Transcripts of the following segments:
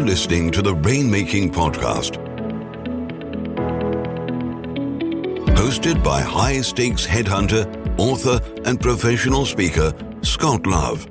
listening to the Rainmaking Podcast, hosted by high-stakes headhunter, author, and professional speaker, Scott Love.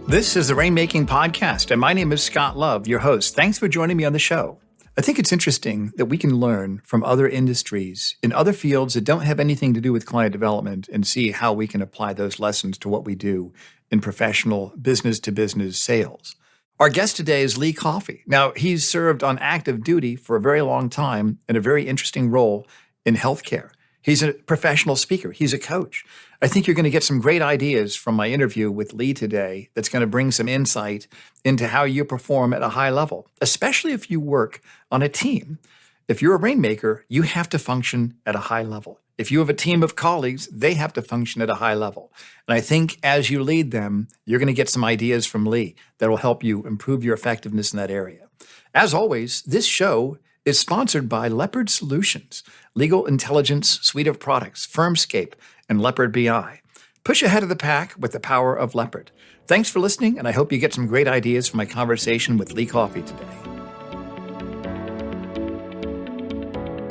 This is the Rainmaking Podcast, and my name is Scott Love, your host. Thanks for joining me on the show. I think it's interesting that we can learn from other industries in other fields that don't have anything to do with client development and see how we can apply those lessons to what we do in professional business-to-business sales. Our guest today is Lee Coffey. Now, he's served on active duty for a very long time in a very interesting role in healthcare. He's a professional speaker. He's a coach. I think you're going to get some great ideas from my interview with Lee today that's going to bring some insight into how you perform at a high level, especially if you work on a team. If you're a rainmaker, you have to function at a high level. If you have a team of colleagues, they have to function at a high level. And I think as you lead them, you're going to get some ideas from Lee that will help you improve your effectiveness in that area. As always, this show is sponsored by Leopard Solutions, legal intelligence suite of products, Firmscape, and Leopard BI. Push ahead of the pack with the power of Leopard. Thanks for listening, and I hope you get some great ideas from my conversation with Lee Coffey today.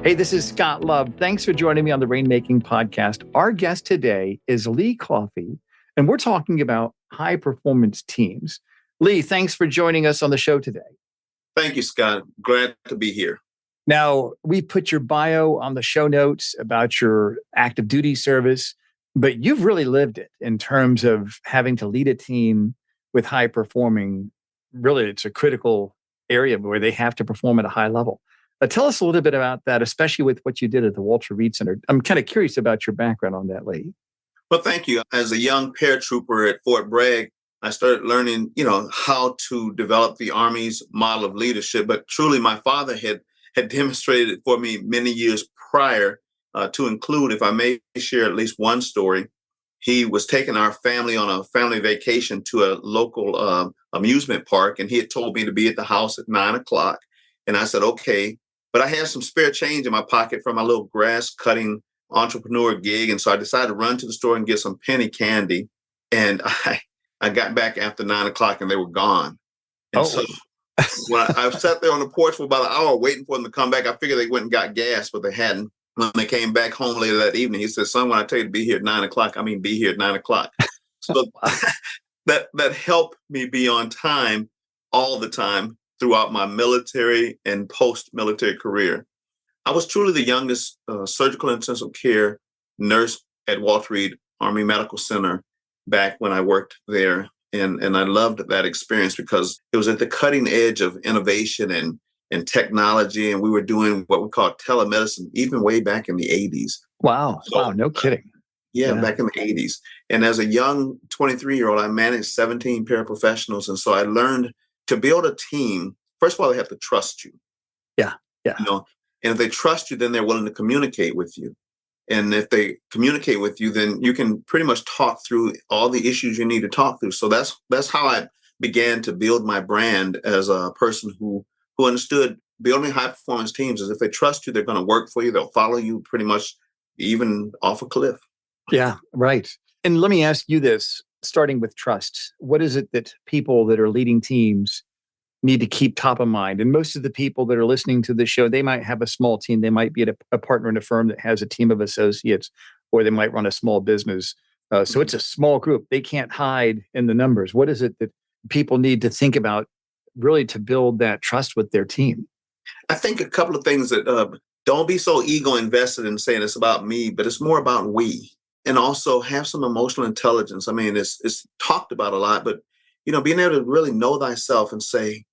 Hey, this is Scott Love. Thanks for joining me on the Rainmaking Podcast. Our guest today is Lee Coffey, and we're talking about high-performance teams. Lee, thanks for joining us on the show today. Thank you, Scott. Glad to be here. Now, we put your bio on the show notes about your active duty service, but you've really lived it in terms of having to lead a team with high performing. Really, it's a critical area where they have to perform at a high level. Tell us a little bit about that, especially with what you did at the Walter Reed Center. I'm kind of curious about your background on that, Lee. Well, thank you. As a young paratrooper at Fort Bragg, I started learning, how to develop the Army's model of leadership. But truly, my father had demonstrated it for me many years prior, to include, if I may share at least one story. He was taking our family on a family vacation to a local amusement park, and he had told me to be at the house at 9:00. And I said, okay. But I had some spare change in my pocket from my little grass cutting entrepreneur gig. And so I decided to run to the store and get some penny candy. And I got back after 9:00 and they were gone. And so when I sat there on the porch for about an hour waiting for them to come back, I figured they went and got gas, but they hadn't. When they came back home later that evening, he said, son, when I tell you to be here at 9:00, I mean, be here at 9:00. So that helped me be on time all the time throughout my military and post-military career. I was truly the youngest surgical intensive care nurse at Walter Reed Army Medical Center back when I worked there. And I loved that experience because it was at the cutting edge of innovation and technology. And we were doing what we call telemedicine, even way back in the 80s. Wow. So, wow. No kidding. Yeah, back in the 80s. And as a young 23-year-old, I managed 17 paraprofessionals. And so I learned to build a team. First of all, they have to trust you. Yeah. And if they trust you, then they're willing to communicate with you. And if they communicate with you, then you can pretty much talk through all the issues you need to talk through. So that's how I began to build my brand as a person who understood building high performance teams is if they trust you, they're going to work for you. They'll follow you pretty much even off a cliff. Yeah, right. And let me ask you this, starting with trust. What is it that people that are leading teams need to keep top of mind? And most of the people that are listening to this show, they might have a small team. They might be at a partner in a firm that has a team of associates, or they might run a small business. So it's a small group. They can't hide in the numbers. What is it that people need to think about really to build that trust with their team? I think a couple of things that don't be so ego invested in saying it's about me, but it's more about we. And also have some emotional intelligence. I mean, it's talked about a lot, but being able to really know thyself and say,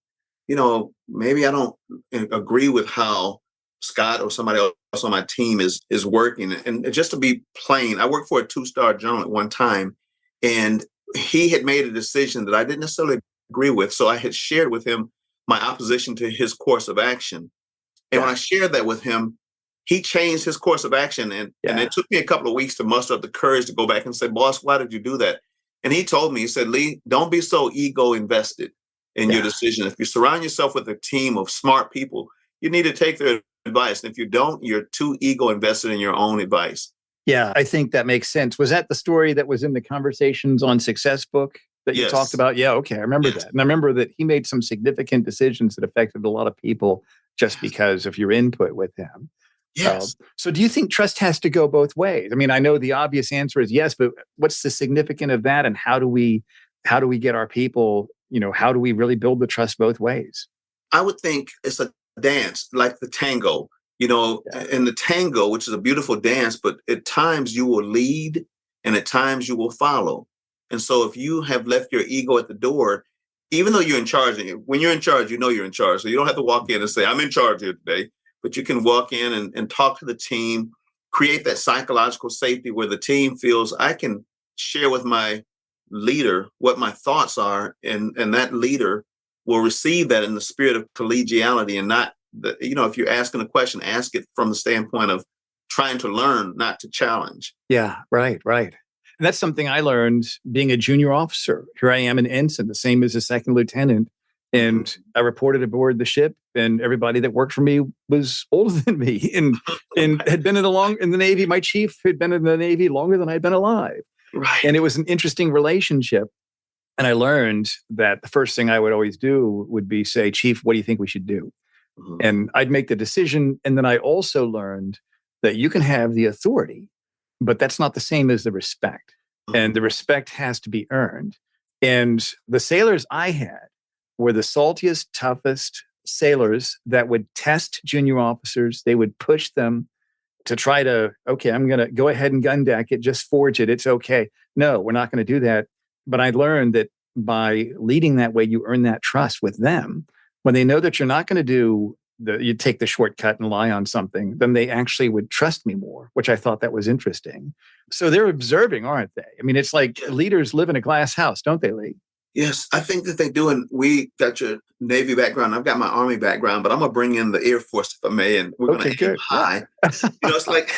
maybe I don't agree with how Scott or somebody else on my team is working. And just to be plain, I worked for a 2-star general at one time, and he had made a decision that I didn't necessarily agree with. So I had shared with him my opposition to his course of action. And when I shared that with him, he changed his course of action. And it took me a couple of weeks to muster up the courage to go back and say, boss, why did you do that? And he told me, he said, Lee, don't be so ego invested in your decision. If you surround yourself with a team of smart people, you need to take their advice. And if you don't, you're too ego invested in your own advice. Yeah, I think that makes sense. Was that the story that was in the Conversations on Success book? that you talked Yes. about? Yeah, okay, I remember Yes. that. And I remember that he made some significant decisions that affected a lot of people just Yes. because of your input with him. Yes. So do you think trust has to go both ways? I mean, I know the obvious answer is yes, but what's the significance of that? And how do we get our people, how do we really build the trust both ways? I would think it's a dance like the tango, Yeah. in the tango, which is a beautiful dance, but at times you will lead and at times you will follow. And so if you have left your ego at the door, even though you're in charge, when you're in charge, you're in charge. So you don't have to walk in and say, I'm in charge here today, but you can walk in and talk to the team, create that psychological safety where the team feels I can share with my leader what my thoughts are, and that leader will receive that in the spirit of collegiality and not if you're asking a question, ask it from the standpoint of trying to learn, not to challenge. Yeah, right. And that's something I learned being a junior officer. Here I am an ensign, the same as a second lieutenant. And I reported aboard the ship, and everybody that worked for me was older than me and had been in the Navy. My chief had been in the Navy longer than I'd been alive. Right. And it was an interesting relationship. And I learned that the first thing I would always do would be say, Chief, what do you think we should do? Mhm. And I'd make the decision. And then I also learned that you can have the authority, but that's not the same as the respect. And the respect has to be earned. And the sailors I had were the saltiest, toughest sailors that would test junior officers. They would push them to try to, okay, I'm going to go ahead and gun deck it, just forge it. It's okay. No, we're not going to do that. But I learned that by leading that way, you earn that trust with them. When they know that you're not going to do you take the shortcut and lie on something, then they actually would trust me more, which I thought that was interesting. So they're observing, aren't they? I mean, it's like leaders live in a glass house, don't they, Lee? Yes, I think that they do. And we got your Navy background. I've got my Army background, but I'm going to bring in the Air Force if I may. And we're going to aim high. It's like,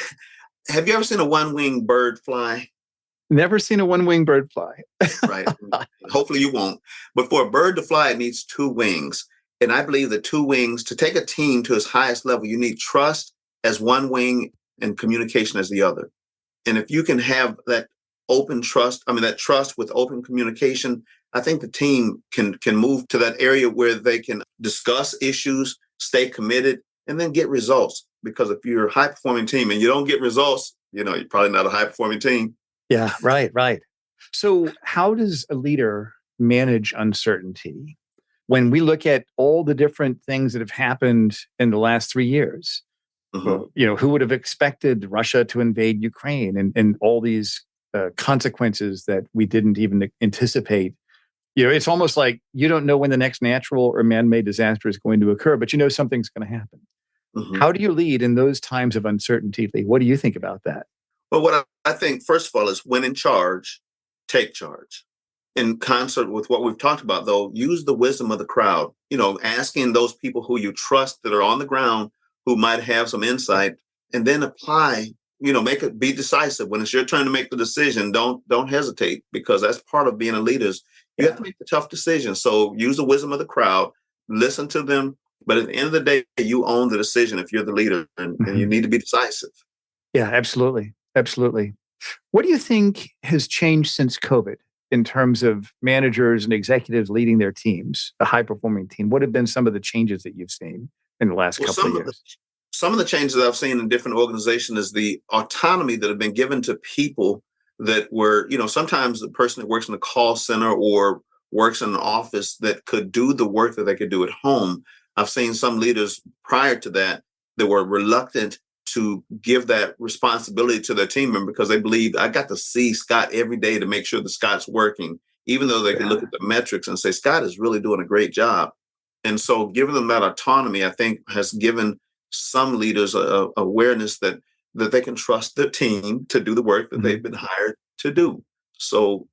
have you ever seen a one-winged bird fly? Never seen a one-winged bird fly. Right. Hopefully you won't. But for a bird to fly, it needs two wings. And I believe the two wings, to take a team to its highest level, you need trust as one wing and communication as the other. And if you can have that that trust with open communication, I think the team can move to that area where they can discuss issues, stay committed, and then get results. Because if you're a high-performing team and you don't get results, you're probably not a high-performing team. Yeah, right. So how does a leader manage uncertainty? When we look at all the different things that have happened in the last 3 years, who would have expected Russia to invade Ukraine and all these consequences that we didn't even anticipate? It's almost like you don't know when the next natural or man-made disaster is going to occur, but something's going to happen. How do you lead in those times of uncertainty, Lee? What do you think about that? Well, what I think, first of all, is when in charge, take charge. In concert with what we've talked about, though, use the wisdom of the crowd, asking those people who you trust that are on the ground who might have some insight, and then apply, be decisive. When it's your turn to make the decision, don't hesitate, because that's part of being a leader. You have to make the tough decisions. So use the wisdom of the crowd, listen to them. But at the end of the day, you own the decision if you're the leader, and you need to be decisive. Yeah, absolutely. What do you think has changed since COVID in terms of managers and executives leading their teams, a high-performing team? What have been some of the changes that you've seen in the last couple of years? Some of the changes that I've seen in different organizations is the autonomy that have been given to people that were, sometimes the person that works in the call center or works in an office that could do the work that they could do at home. I've seen some leaders prior to that were reluctant to give that responsibility to their team member because they believed, I got to see Scott every day to make sure that Scott's working, even though they could look at the metrics and say, Scott is really doing a great job. And so giving them that autonomy, I think, has given some leaders a awareness that they can trust their team to do the work that they've been hired to do. So,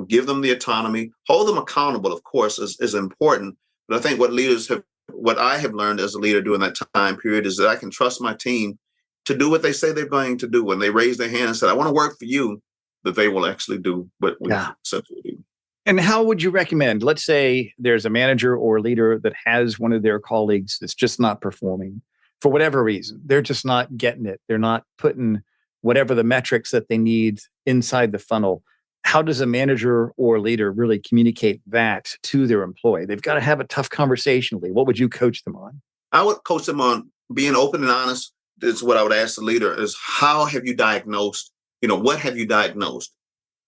give them the autonomy, hold them accountable, of course, is important. But I think what I have learned as a leader during that time period is that I can trust my team to do what they say they're going to do. When they raise their hand and say, I want to work for you, that they will actually do what we said to do. And how would you recommend, let's say there's a manager or a leader that has one of their colleagues that's just not performing for whatever reason. They're just not getting it. They're not putting whatever the metrics that they need inside the funnel. how does a manager or leader really communicate that to their employee? They've got to have a tough conversation, Lee. What would you coach them on? I would coach them on being open and honest. This is what I would ask the leader is how have you diagnosed, what have you diagnosed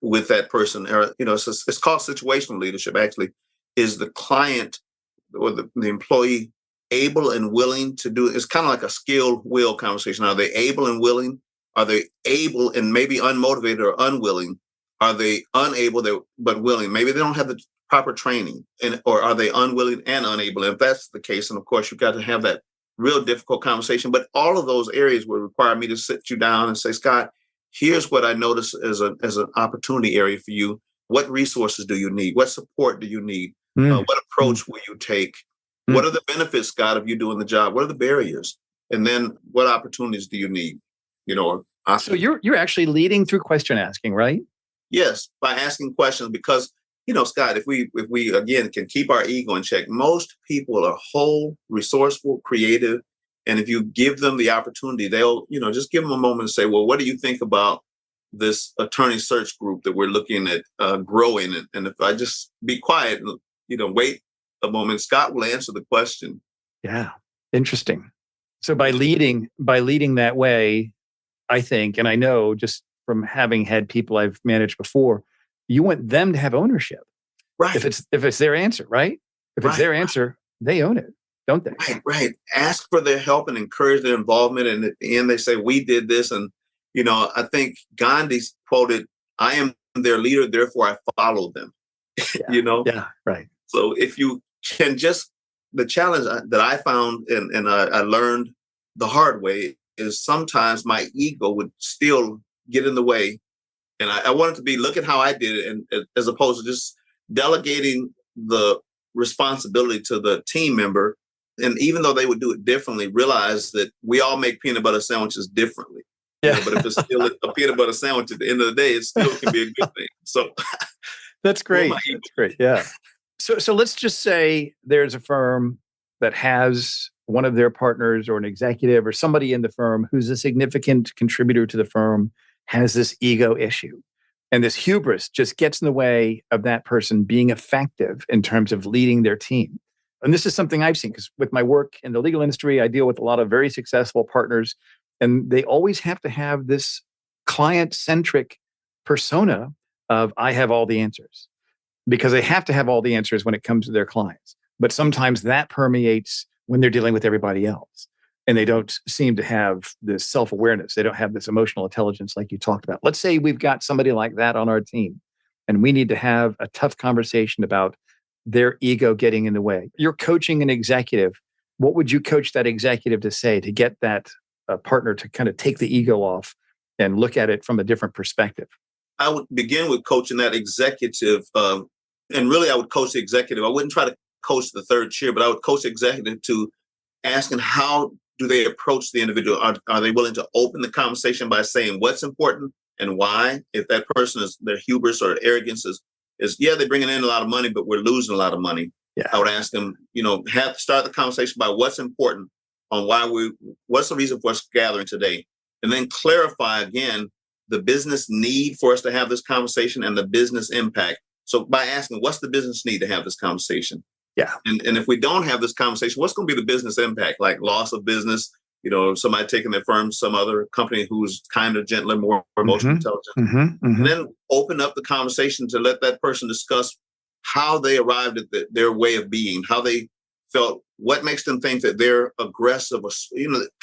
with that person? Or, it's called situational leadership, actually. Is the client or the employee able and willing to do it? It's kind of like a skill will conversation. Are they able and willing? Are they able and maybe unmotivated or unwilling? Are they unable but willing? Maybe they don't have the proper training, or are they unwilling and unable? And if that's the case, and of course you've got to have that real difficult conversation. But all of those areas would require me to sit you down and say, Scott, here's what I notice as an opportunity area for you. What resources do you need? What support do you need? What approach will you take? What are the benefits, Scott, of you doing the job? What are the barriers? And then what opportunities do you need? So you're actually leading through question asking, right? Yes, by asking questions, because Scott, if we again can keep our ego in check, most people are whole, resourceful, creative, and if you give them the opportunity, they'll just give them a moment and say, well, what do you think about this attorney search group that we're looking at growing? And if I just be quiet and wait a moment, Scott will answer the question. Yeah, interesting. So by leading that way, I think, and I know just from having had people I've managed before, you want them to have ownership. Right. If it's their answer, right? If it's their answer, they own it, don't they? Right. Ask for their help and encourage their involvement. And at the end, they say, we did this. And, I think Gandhi quoted, I am their leader, therefore I follow them. Yeah. Yeah, right. So if you can the challenge that I found and I learned the hard way is sometimes my ego would still get in the way. And I wanted to be, look at how I did it, and as opposed to just delegating the responsibility to the team member. And even though they would do it differently, realize that we all make peanut butter sandwiches differently. Yeah. But if it's still a peanut butter sandwich at the end of the day, it still can be a good thing. So that's great. That's great. Yeah. So let's just say there's a firm that has one of their partners or an executive or somebody in the firm who's a significant contributor to the firm has this ego issue. And this hubris just gets in the way of that person being effective in terms of leading their team. And this is something I've seen because with my work in the legal industry, I deal with a lot of very successful partners, and they always have to have this client-centric persona of I have all the answers, because they have to have all the answers when it comes to their clients. But sometimes that permeates when they're dealing with everybody else. And they don't seem to have this self-awareness. They don't have this emotional intelligence like you talked about. Let's say we've got somebody like that on our team, and we need to have a tough conversation about their ego getting in the way. You're coaching an executive. What would you coach that executive to say to get that partner to kind of take the ego off and look at it from a different perspective? I would begin with coaching that executive. And really, I would coach the executive. I wouldn't try to coach the third chair, but I would coach the executive to asking how do they approach the individual? Are they willing to open the conversation by saying what's important and why? If that person is their hubris or arrogance is they're bringing in a lot of money, but we're losing a lot of money. Yeah. I would ask them, start the conversation by what's important on what's the reason for us gathering today? And then clarify again the business need for us to have this conversation and the business impact. So by asking, what's the business need to have this conversation? Yeah. And if we don't have this conversation, what's going to be the business impact? Like loss of business, somebody taking their firm, some other company who's kinder, gentler, more emotionally intelligent. And then open up the conversation to let that person discuss how they arrived at their way of being, how they felt, what makes them think that they're aggressive.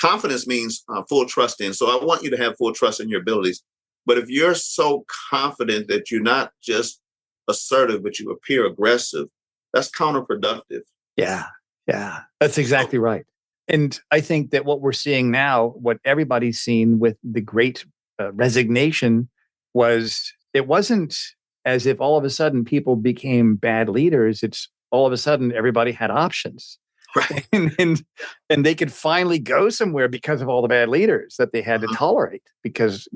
Confidence means full trust in. So I want you to have full trust in your abilities. But if you're so confident that you're not just assertive, but you appear aggressive, that's counterproductive. Yeah. That's exactly right. And I think that what we're seeing now, what everybody's seen with the great resignation it wasn't as if all of a sudden people became bad leaders. It's all of a sudden everybody had options. Right. and they could finally go somewhere because of all the bad leaders that they had to tolerate because,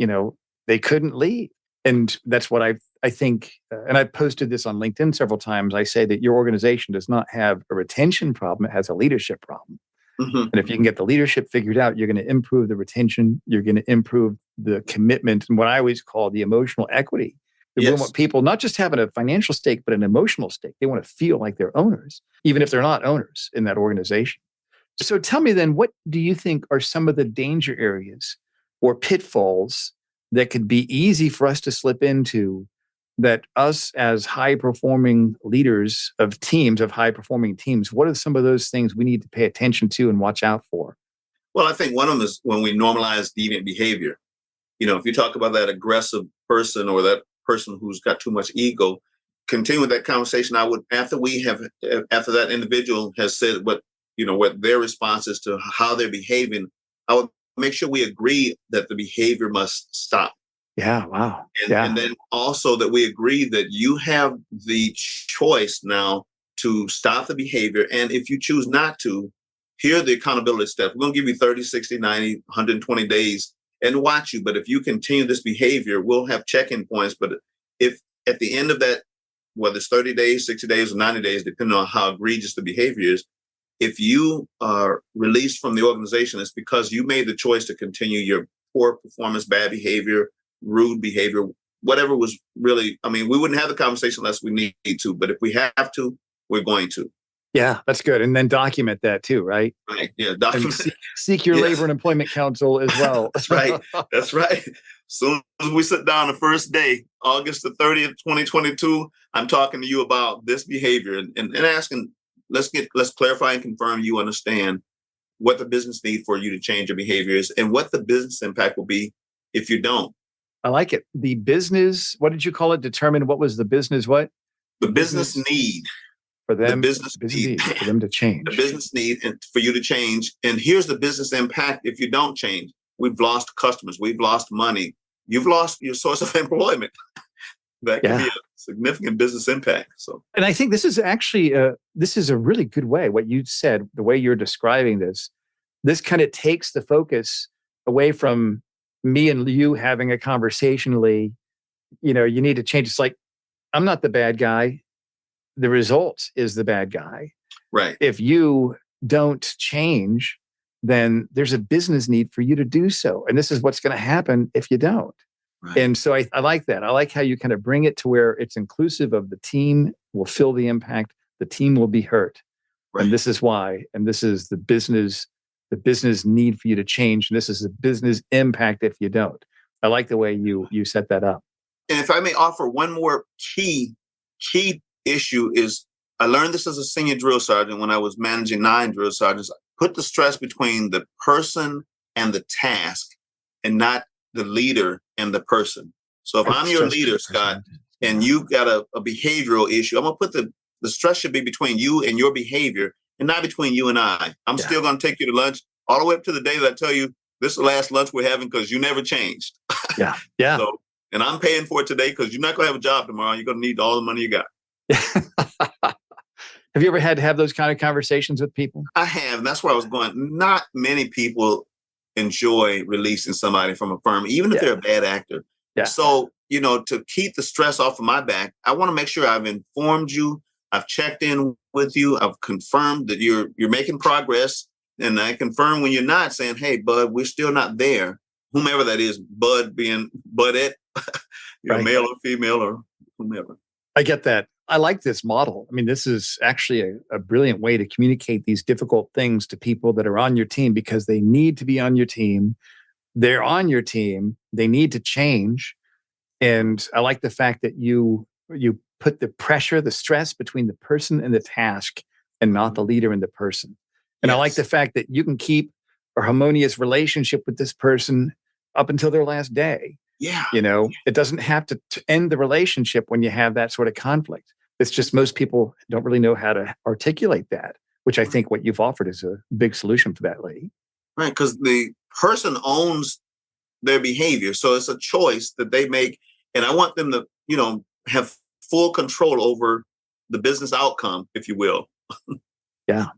they couldn't leave. And that's what I think, and I've posted this on LinkedIn several times. I say that your organization does not have a retention problem. It has a leadership problem. And if you can get the leadership figured out, you're going to improve the retention. You're going to improve the commitment and what I always call the emotional equity We want people not just having a financial stake, but an emotional stake. They want to feel like they're owners, even if they're not owners in that organization. So tell me then, what do you think are some of the danger areas or pitfalls that could be easy for us to slip into, that us as high-performing leaders of teams, of high-performing teams, what are some of those things we need to pay attention to and watch out for? Well, I think one of them is when we normalize deviant behavior. If you talk about that aggressive person or that person who's got too much ego, continue with that conversation. I would, after that individual has said what their response is to how they're behaving, I would make sure we agree that the behavior must stop. Yeah, wow. And then also that we agree that you have the choice now to stop the behavior. And if you choose not to, here are the accountability steps. We're going to give you 30, 60, 90, 120 days and watch you. But if you continue this behavior, we'll have check-in points. But if at the end of that, whether it's 30 days, 60 days, or 90 days, depending on how egregious the behavior is, if you are released from the organization, it's because you made the choice to continue your poor performance, bad behavior, rude behavior, whatever was really, we wouldn't have the conversation unless we need to. But if we have to, we're going to. Yeah, that's good. And then document that too, right? Right. Yeah. Document. Seek your labor and employment counsel as well. That's right. That's right. Soon as we sit down the first day, August the 30th, 2022, I'm talking to you about this behavior and asking, let's clarify and confirm you understand what the business need for you to change your behaviors and what the business impact will be if you don't. I like it. The business, what did you call it? Determine what was the business what? The business need. For them, the business need. For them to change. The business need and for you to change. And here's the business impact if you don't change. We've lost customers. We've lost money. You've lost your source of employment. That can be a significant business impact. So, and I think this is actually this is a really good way. What you said, the way you're describing this kind of takes the focus away from me and you having a conversationally. You need to change. It's like, I'm not the bad guy. The result is the bad guy. Right. If you don't change, then there's a business need for you to do so. And this is what's going to happen if you don't. Right. And so I like that. I like how you kind of bring it to where it's inclusive of the team will feel the impact. The team will be hurt. Right. And this is why. And this is the business need for you to change. And this is the business impact if you don't. I like the way you set that up. And if I may offer one more key issue is, I learned this as a senior drill sergeant when I was managing 9 drill sergeants. Put the stress between the person and the task and not the leader and the person. So if I'm your leader, Scott, and you've got a behavioral issue, I'm going to put the stress should be between you and your behavior and not between you and I. I'm still going to take you to lunch all the way up to the day that I tell you this is the last lunch we're having because you never changed. Yeah. Yeah. So, and I'm paying for it today because you're not going to have a job tomorrow. You're going to need all the money you got. Have you ever had to have those kind of conversations with people? I have. And that's where I was going. Not many people enjoy releasing somebody from a firm, even if they're a bad actor. Yeah. So, to keep the stress off of my back, I want to make sure I've informed you. I've checked in with you. I've confirmed that you're making progress. And I confirm when you're not, saying, hey, bud, we're still not there. Whomever that is, bud being budette, male or female or whomever. I get that. I like this model. This is actually a brilliant way to communicate these difficult things to people that are on your team because they need to be on your team. They're on your team. They need to change. And I like the fact that you put the pressure, the stress between the person and the task and not the leader and the person. And I like the fact that you can keep a harmonious relationship with this person up until their last day. Yeah. It doesn't have to end the relationship when you have that sort of conflict. It's just most people don't really know how to articulate that, which I think what you've offered is a big solution for that lady. Right. Because the person owns their behavior. So it's a choice that they make. And I want them to, have full control over the business outcome, if you will. Yeah.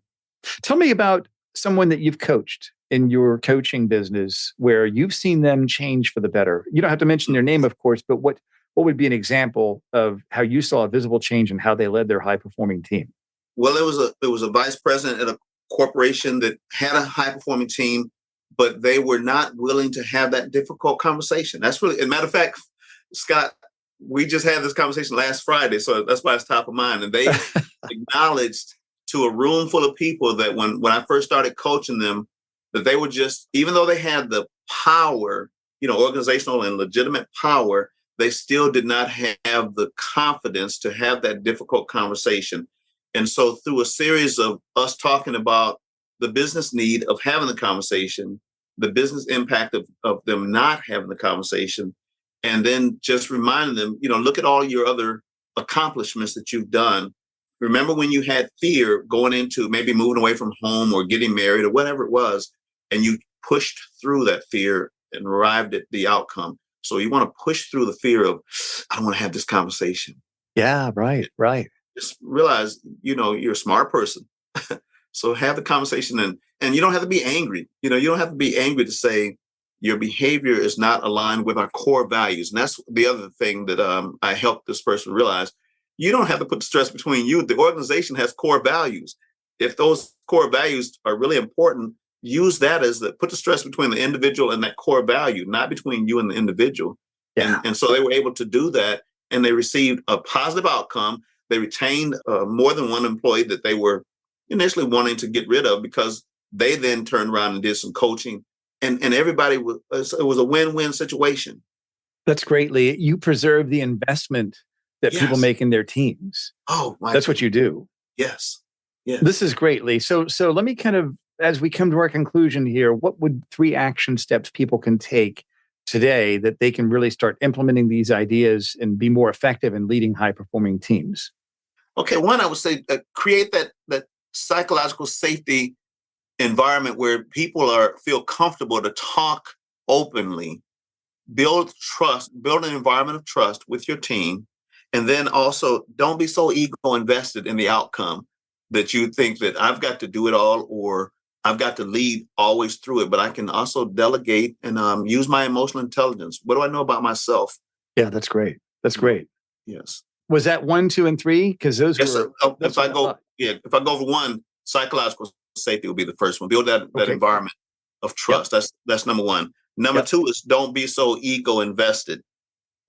Tell me about someone that you've coached in your coaching business where you've seen them change for the better. You don't have to mention their name, of course, but what would be an example of how you saw a visible change in how they led their high-performing team? Well, it was a vice president at a corporation that had a high-performing team, but they were not willing to have that difficult conversation. That's really, as a matter of fact, Scott, we just had this conversation last Friday, so that's why it's top of mind. And they acknowledged to a room full of people that when I first started coaching them, that they were just, even though they had the power, organizational and legitimate power, they still did not have the confidence to have that difficult conversation. And so through a series of us talking about the business need of having the conversation, the business impact of them not having the conversation, and then just reminding them, look at all your other accomplishments that you've done. Remember when you had fear going into maybe moving away from home or getting married or whatever it was, and you pushed through that fear and arrived at the outcome. So you want to push through the fear of, I don't want to have this conversation. Yeah, right. Just realize, you're a smart person. So have the conversation and you don't have to be angry. You don't have to be angry to say your behavior is not aligned with our core values. And that's the other thing that I helped this person realize. You don't have to put the stress between you. The organization has core values. If those core values are really important, use that as put the stress between the individual and that core value, not between you and the individual. Yeah. And so they were able to do that, and they received a positive outcome. They retained more than one employee that they were initially wanting to get rid of, because they then turned around and did some coaching, and everybody it was a win-win situation. That's great, Lee. You preserve the investment that people make in their teams. Oh, that's what you do. Yes. This is great, Lee. So let me kind of, as we come to our conclusion here, what would 3 action steps people can take today that they can really start implementing these ideas and be more effective in leading high-performing teams? Okay, one, I would say create that psychological safety environment where people feel comfortable to talk openly. Build trust, build an environment of trust with your team. And then also, don't be so ego invested in the outcome that you think that I've got to do it all, or I've got to lead always through it, but I can also delegate and use my emotional intelligence. What do I know about myself? Yeah, that's great. That's great. Yes. Was that 1, 2, and 3? Because those were. If I go over 1, psychological safety will be the first one. Build that environment of trust. Yep. That's number 1. Number 2 is don't be so ego invested.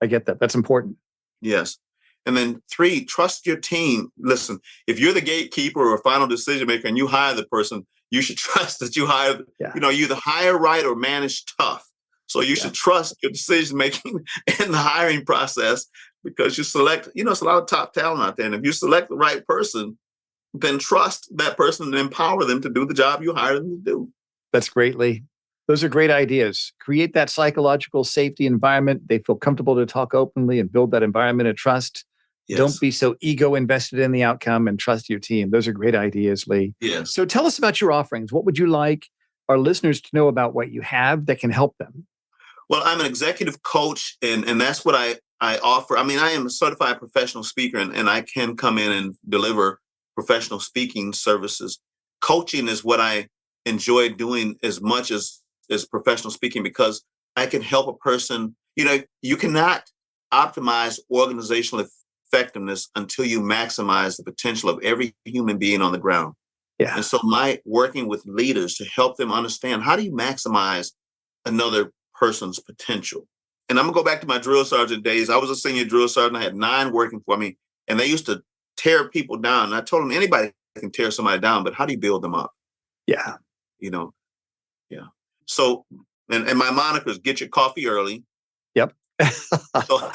I get that. That's important. Yes. And then 3, trust your team. Listen, if you're the gatekeeper or final decision maker and you hire the person, you should trust that you hire, you either hire right or manage tough. So you should trust your decision making in the hiring process, because you select, it's a lot of top talent out there. And if you select the right person, then trust that person and empower them to do the job you hired them to do. That's great, Lee. Those are great ideas. Create that psychological safety environment. They feel comfortable to talk openly and build that environment of trust. Yes. Don't be so ego invested in the outcome, and trust your team. Those are great ideas, Lee. Yes. So tell us about your offerings. What would you like our listeners to know about what you have that can help them? Well, I'm an executive coach, and that's what I offer. I mean, I am a certified professional speaker, and I can come in and deliver professional speaking services. Coaching is what I enjoy doing as much as professional speaking, because I can help a person. You cannot optimize organizational effectiveness until you maximize the potential of every human being on the ground. Yeah. And so my working with leaders to help them understand, how do you maximize another person's potential? And I'm gonna go back to my drill sergeant days. I was a senior drill sergeant. I had 9 working for me, and they used to tear people down. And I told them, anybody can tear somebody down, but how do you build them up? Yeah. Yeah. So, and my moniker is get your coffee early. Yep. So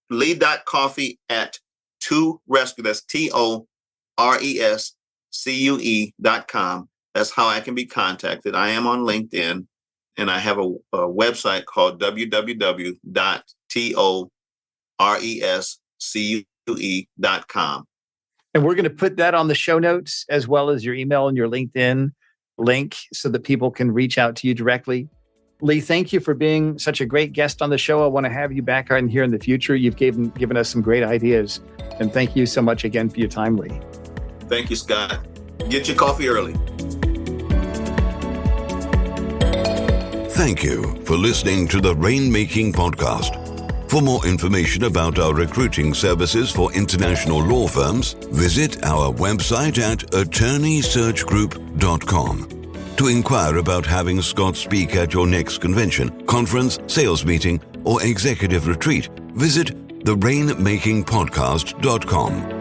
lead.coffee at 2rescue. That's TORESCUE.com. That's how I can be contacted. I am on LinkedIn, and I have a website called www.TORESCUE.com. And we're going to put that on the show notes, as well as your email and your LinkedIn link, so that people can reach out to you directly. Lee, thank you for being such a great guest on the show. I want to have you back on here in the future. You've given us some great ideas. And thank you so much again for your time, Lee. Thank you, Scott. Get your coffee early. Thank you for listening to the Rainmaking Podcast. For more information about our recruiting services for international law firms, visit our website at attorneysearchgroup.com. To inquire about having Scott speak at your next convention, conference, sales meeting, or executive retreat, visit therainmakingpodcast.com.